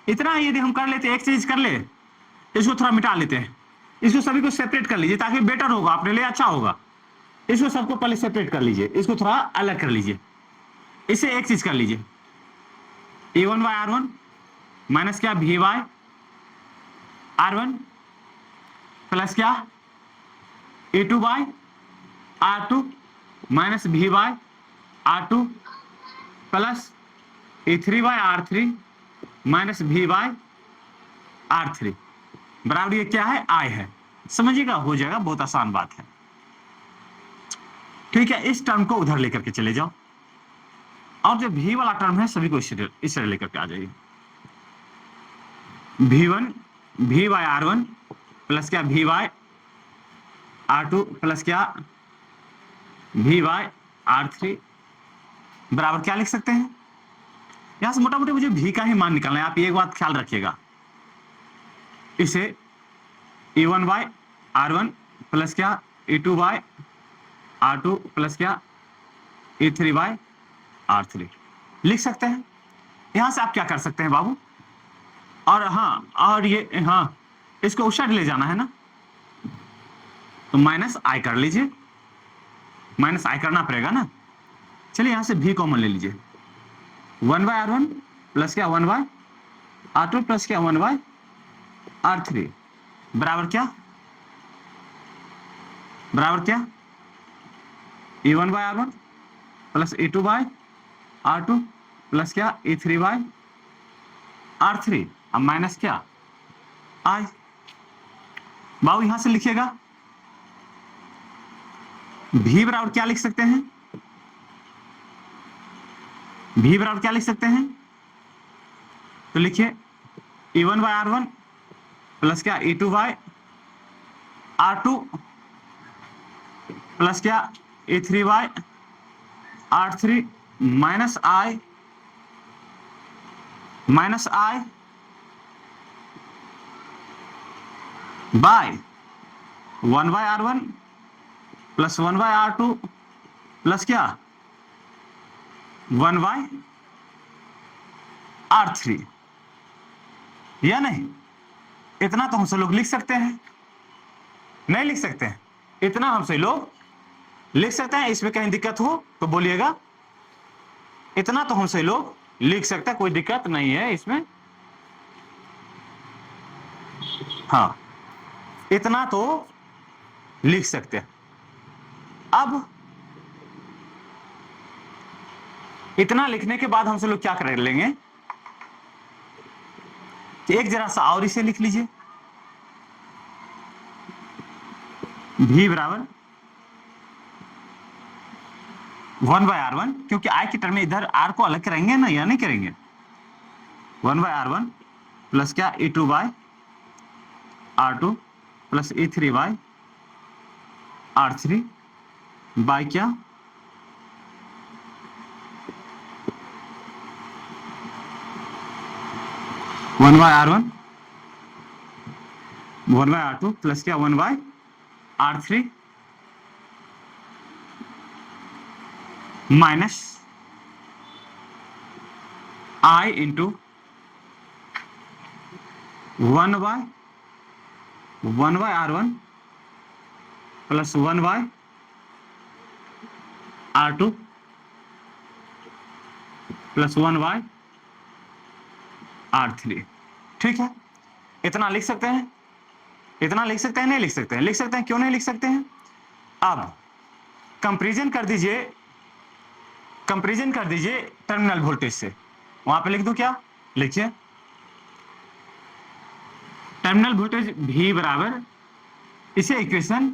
इतना यदि हम कर लेते, एक चीज कर ले, इसको थोड़ा मिटा लेते हैं, इसको सभी को सेपरेट कर लीजिए ताकि बेटर होगा, अपने लिए अच्छा होगा। इसको सबको पहले सेपरेट कर लीजिए, इसको थोड़ा अलग कर लीजिए, इसे एक चीज कर लीजिए, E1 बाय R1 माइनस क्या V बाय R1 प्लस क्या E2 by R2 minus V by R2 plus E3 by R3 minus V by R3। बराबर ये क्या है, आई है। समझिएगा, हो जाएगा, बहुत आसान बात है। ठीक है, इस टर्म को उधर लेकर के चले जाओ, और जो भी वाला टर्म है सभी को इस तरह लेकर के आ जाइए। V1 V by R1 plus क्या V बाय R2 प्लस क्या V बाय R3 बराबर क्या लिख सकते हैं? यहां से मोटा मोटी मुझे V का ही मान निकालना है। आप एक बात ख्याल रखिएगा, इसे E1 बाय R1 प्लस क्या E2 बाय R2 प्लस क्या E3 बाय R3 लिख सकते हैं। यहां से आप क्या कर सकते हैं बाबू, और हाँ, और ये हाँ, इसको उस साइड ले जाना है ना, तो माइनस आई कर लीजिए, माइनस आई करना पड़ेगा ना। चलिए यहां से भी कॉमन ले लीजिए, 1 बाय R1 प्लस क्या 1 बाय R2 प्लस क्या 1 बाय R3 बराबर क्या, बराबर क्या E1 by R1 plus E2 by R2 plus क्या E3 बाय R3, अब माइनस क्या आई। बाबू यहां से लिखिएगा, भी बराबर क्या लिख सकते हैं, भी बराबर क्या लिख सकते हैं, तो लिखिए E1 बाय R1 प्लस क्या E2 बाय R2 प्लस क्या E3 by R3 minus I by 1 by R1 plus 1 by R2 plus क्या 1 बाय R3, या नहीं? इतना तो हमसे लोग लिख सकते हैं, नहीं लिख सकते हैं? इतना हमसे लोग लिख सकते हैं। इसमें कहीं दिक्कत हो तो बोलिएगा, इतना तो हमसे लोग लिख सकते हैं, कोई दिक्कत नहीं है इसमें। हाँ, इतना तो लिख सकते हैं। अब इतना लिखने के बाद हमसे लोग क्या कर लेंगे कि एक जरा सा और इसे लिख लीजिए, V बराबर 1 बाय R1, क्योंकि I की टर्म में इधर R को अलग करेंगे ना, या नहीं करेंगे? 1 बाय R1 प्लस क्या E2 by R2 plus E3 by R3 bye क्या 1 by R1 1 by R2 plus क्या 1 by R3 minus I into 1 by R1 plus 1 by R2 plus 1 by R3। ठीक है, इतना लिख सकते हैं, इतना लिख सकते हैं, नहीं लिख सकते हैं? लिख सकते हैं, क्यों नहीं लिख सकते हैं? अब कंपैरिजन कर दीजिए, कंपैरिजन कर दीजिए टर्मिनल वोल्टेज से। वहां पे लिख दो, क्या लिखिए, टर्मिनल वोल्टेज V बराबर, इसे इक्वेशन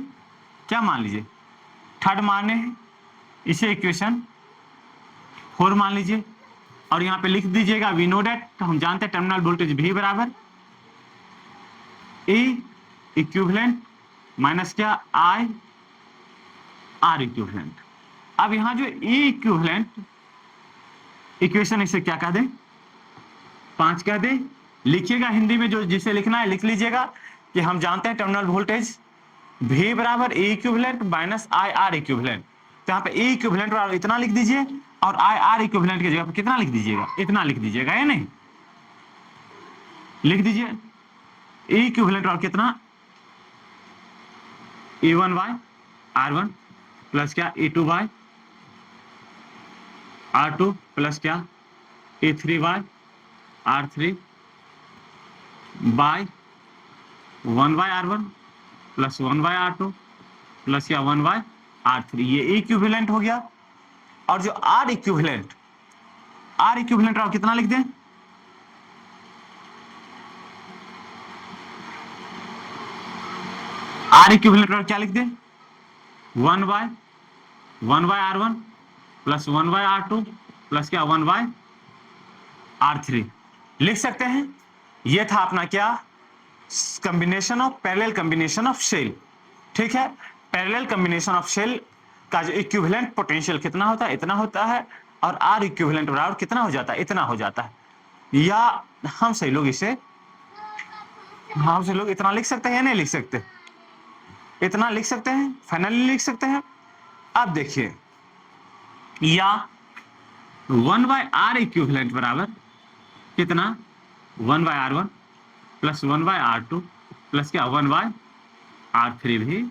क्या मान लीजिए, थर्ड माने हैं, इसे इक्वेशन 4 मान लीजिए, और यहां पे लिख दीजिएगा वी नो डेट, तो हम जानते हैं टर्मिनल वोल्टेज V बराबर E इक्विवेलेंट माइनस क्या I R इक्विवेलेंट। अब यहां जो E इक्विवेलेंट इक्वेशन, इसे क्या कह दें, 5 कह दें। लिखिएगा हिंदी में, जो जिसे लिखना है लिख लीजिएगा कि हम जानते हैं टर्मिनल वोल्टेज V बराबर E equivalent minus I R equivalent. तो यहाँ पे E इक्विवेलेंट बराबर इतना लिख दीजिए, और I R इक्विवेलेंट की जगह पे कितना लिख दीजिएगा, इतना लिख दीजिएगा, या नहीं? लिख दीजिए E इक्विवेलेंट बराबर कितना, E1 बाय R1 प्लस क्या E2 बाय R2 प्लस क्या E3 by R3 by 1 by R1 plus 1 by R2 plus क्या 1 बाय R3, ये इक्विवेलेंट हो गया। और जो R इक्विवेलेंट कितना लिख दें, आर इक्विवेलेंट क्या लिख दें, 1/r1 प्लस 1/r2 प्लस क्या 1/r3 लिख सकते हैं। ये था अपना क्या, combination of parallel combination of cell. ठीक है, पैरेलल कॉम्बिनेशन ऑफ सेल का जो इक्विवेलेंट पोटेंशियल कितना होता है, इतना होता है, और आर इक्विवेलेंट बराबर कितना हो जाता है, इतना हो जाता है। या हम सही लोग इसे, हम सही लोग इतना लिख सकते हैं या नहीं लिख सकते, इतना लिख सकते हैं, फाइनली लिख सकते हैं। अब देखिए, या 1/r इक्विवेलेंट बराबर कितना 1/r1 प्लस 1/r2 प्लस क्या 1/r3 भी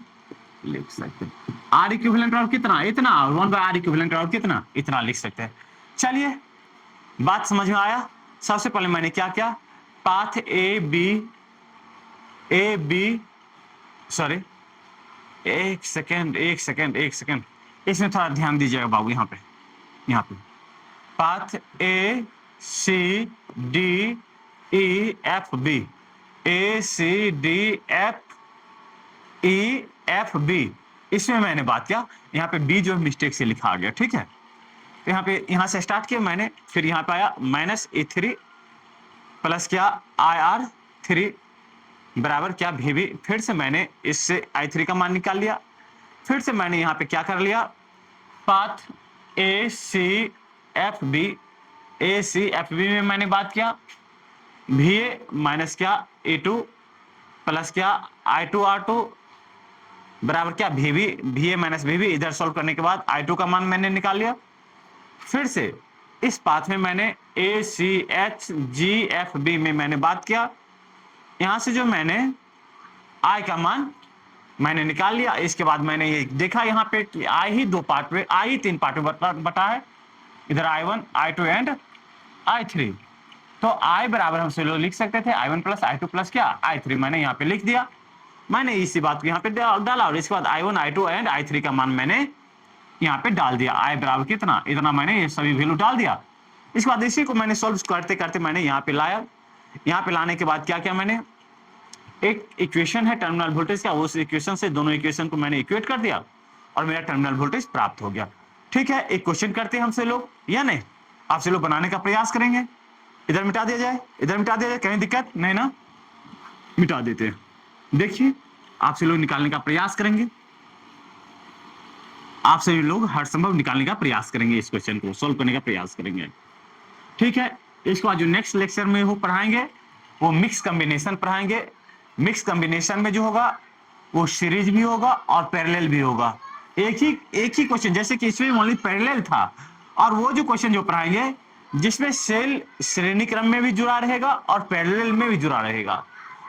लिख सकते हैं। आर इक्विवेलेंट और कितना, इतना, 1/r इक्विवेलेंट और कितना, इतना लिख सकते हैं। चलिए, बात समझ में आया। सबसे पहले मैंने क्या किया, पाथ ए बी सॉरी, एक सेकेंड, इसमें थोड़ा ध्यान दीजिएगा बाबू। यहाँ पे path A C D E F B, A C D F E F B, इसमें मैंने बात किया। यहाँ पे बी जो मिस्टेक से लिखा गया, ठीक है। तो यहाँ से स्टार्ट किया मैंने, फिर यहाँ पे आया -E3 प्लस क्या IR3 बराबर क्या VB। फिर से मैंने इससे I3 का मान निकाल लिया। फिर से मैंने यहाँ पे क्या कर लिया, पाथ ACFB में मैंने बात किया VA माइनस क्या A2 प्लस क्या I2R2 बराबर क्या VA माइनस VB। इधर सॉल्व करने के बाद I2 का मान मैंने निकाल लिया। फिर से इस पाथ में मैंने ACHGFB में मैंने बात किया। यहां से जो मैंने I का मान मैंने निकाल लिया। इसके बाद मैंने ये देखा यहाँ पे कि I ही दो पार्ट में, I ही तीन पार्ट में बटा है, इधर I1 I2 एंड I3। तो I बराबर हम लोग लिख सकते थे I1 प्लस I2 प्लस क्या I3। मैंने यहाँ पे लिख दिया, मैंने इसी बात को यहाँ पे डाला, और इसके बाद I1 I2 एंड I3 का मान मैंने यहाँ पे डाल दिया। I बराबर कितना, इतना मैंने ये सभी वैल्यू डाल दिया। इसके बाद इसी को मैंने सॉल्व करते करते मैंने यहाँ पे लाया। यहाँ पे लाने के बाद क्या किया मैंने, एक इक्वेशन है टर्मिनल वोल्टेज का, उस इक्वेशन से दोनों इक्वेशन को मैंने इक्वेट कर दिया और मेरा टर्मिनल वोल्टेज प्राप्त हो गया। ठीक है, एक क्वेश्चन करते हैं हमसे लोग या नहीं, आपसे लोग बनाने का प्रयास करेंगे। इधर मिटा दिया जाए, इधर मिटा दिया जाए, कहीं दिक्कत नहीं ना, मिटा देते हैं। देखिए, आपसे लोग निकालने का प्रयास करेंगे, आप सभी लोग हर संभव निकालने का प्रयास करेंगे, इस क्वेश्चन को सॉल्व करने का प्रयास करेंगे। ठीक है, इसके बाद जो नेक्स्ट लेक्चर में वो पढ़ाएंगे वो मिक्स कॉम्बिनेशन पढ़ाएंगे। मिक्स कॉम्बिनेशन में जो होगा वो सीरीज भी होगा और पैरेलल भी होगा। एक ही क्वेश्चन, जैसे कि इसमें ओनली पैरेलल था, और वो जो क्वेश्चन जो पढ़ाएंगे जिसमें सेल श्रेणी क्रम में भी जुड़ा रहेगा और पैरेलल में भी जुड़ा रहेगा,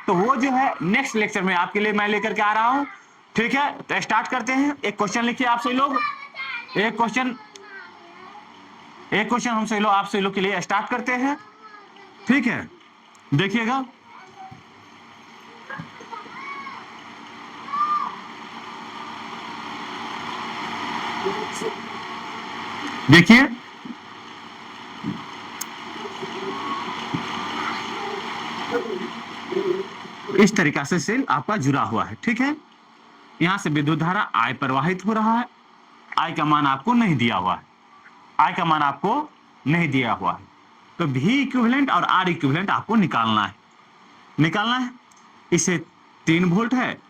तो वो जो है नेक्स्ट लेक्चर में आपके लिए मैं लेकर के आ रहा हूं। ठीक है, तो स्टार्ट करते हैं। एक क्वेश्चन लिखिए आप सभी लोग, एक क्वेश्चन हम सभी लोग आप सभी लोग के लिए स्टार्ट करते हैं। ठीक है, देखिएगा, देखिए इस तरीका से सेल आपका जुड़ा हुआ है। ठीक है, यहां से विद्युत धारा I प्रवाहित हो रहा है। I का मान आपको नहीं दिया हुआ है, I का मान आपको नहीं दिया हुआ है, तो V इक्विवेलेंट और R इक्विवेलेंट आपको निकालना है। इसे 3 वोल्ट है,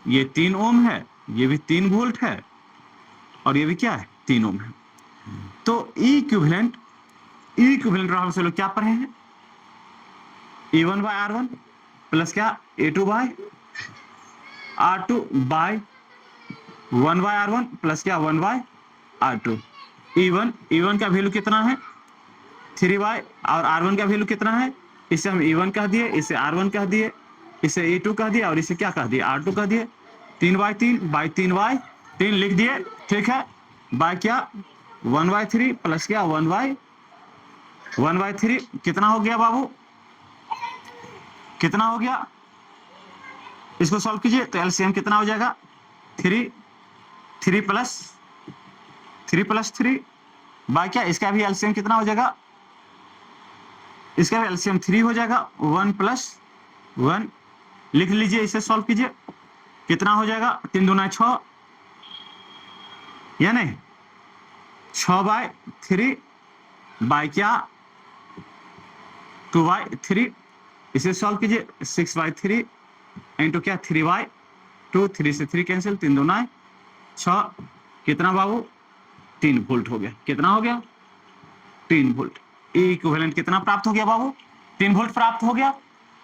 ये 3 ओम है, ये भी 3 वोल्ट है, और ये भी क्या है 3 ओम है। तो E इक्विवेलेंट हम से लोग क्या पढ़े हैं, E1 बाय R1 प्लस क्या A2 bye R2 bye 1 by R1 plus क्या 1 बाय R2। E1 का वैल्यू कितना है 3 बाय, और R1 का वैल्यू कितना है, इसे हम E1 कह दिए, इसे R1 कह दिए, इसे E2 कह दिए, और इसे क्या कह दिए R2 कह दिए। 3 बाय 3 लिख दिए। ठीक है, बाय क्या 1 बाय 3 प्लस क्या 1 बाय 3 कितना हो गया बाबू, कितना हो गया, इसको सॉल्व कीजिए तो एलसीएम कितना हो जाएगा 3 प्लस 3 बाय क्या, इसका भी एलसीएम कितना हो जाएगा, इसका भी एलसीएम 3 हो जाएगा, 1 प्लस 1 लिख लीजिए, इसे सॉल्व कीजिए। कितना हो जाएगा, 3 दूना 6, या नहीं, 6/3 बाय क्या 2/3, इसे सॉल्व कीजिए, 6/3 इंटू क्या 3/2, 3 से 3 कैंसिल, 3 दूना 6, कितना बाबू 3 वोल्ट हो गया, कितना हो गया 3 वोल्ट। ई इक्विवेलेंट कितना प्राप्त हो गया बाबू, 3 वोल्ट प्राप्त हो गया।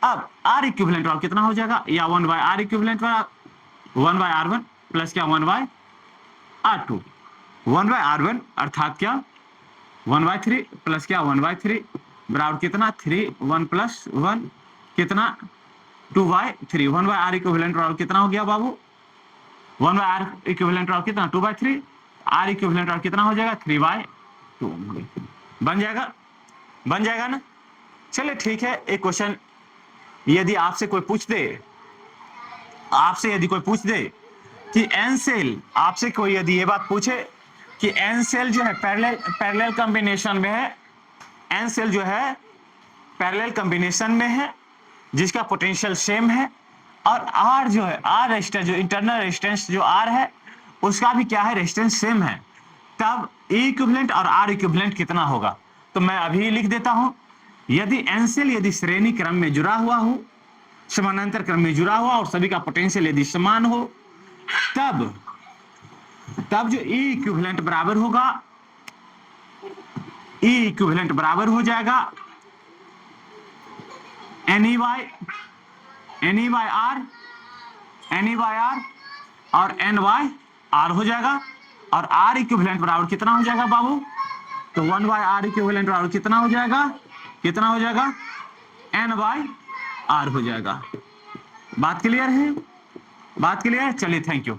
अब आर इक्विवेलेंट वाला कितना हो जाएगा, या 1/r इक्विवेलेंट वाला 1/r1 प्लस क्या 1/r2, 1/r1 अर्थात क्या 1/3 प्लस क्या 1/3 बराबर कितना 3, 1 प्लस 1 कितना 2/3, 1/r इक्विवेलेंट वाला कितना हो गया बाबू, 1/r इक्विवेलेंट वाला कितना 2/3, r इक्विवेलेंट वाला कितना हो जाएगा 3/2, बन जाएगा, बन जाएगा ना। चलिए ठीक है, एक क्वेश्चन यदि आपसे कोई पूछ दे, आपसे यदि कोई पूछ दे कि एन सेल, आपसे कोई यदि ये बात पूछे कि एन सेल जो है पैरेलल कॉम्बिनेशन में है, एन सेल जो है पैरेलल कॉम्बिनेशन में है जिसका पोटेंशियल सेम है, और आर जो है, आर रेजिस्टेंस जो इंटरनल रेजिस्टेंस जो आर है उसका भी क्या है रेजिस्टेंस सेम है, तब ई इक्विवेलेंट और आर इक्विवेलेंट कितना होगा। तो मैं अभी लिख देता हूं, यदि एन सेल यदि श्रेणी क्रम में जुड़ा हुआ हो, समानांतर क्रम में जुड़ा हुआ और सभी का पोटेंशियल यदि समान हो, तब जो ई इक्विवेलेंट बराबर होगा, ई इक्विवेलेंट बराबर हो जाएगा एन बाय आर और एन बाय आर हो जाएगा, और आर इक्विवेलेंट बराबर कितना हो जाएगा बाबू, तो 1/r इक्विवेलेंट बराबर कितना हो जाएगा, कितना हो जाएगा n/r हो जाएगा। बात क्लियर है, बात क्लियर है, चलिए थैंक यू।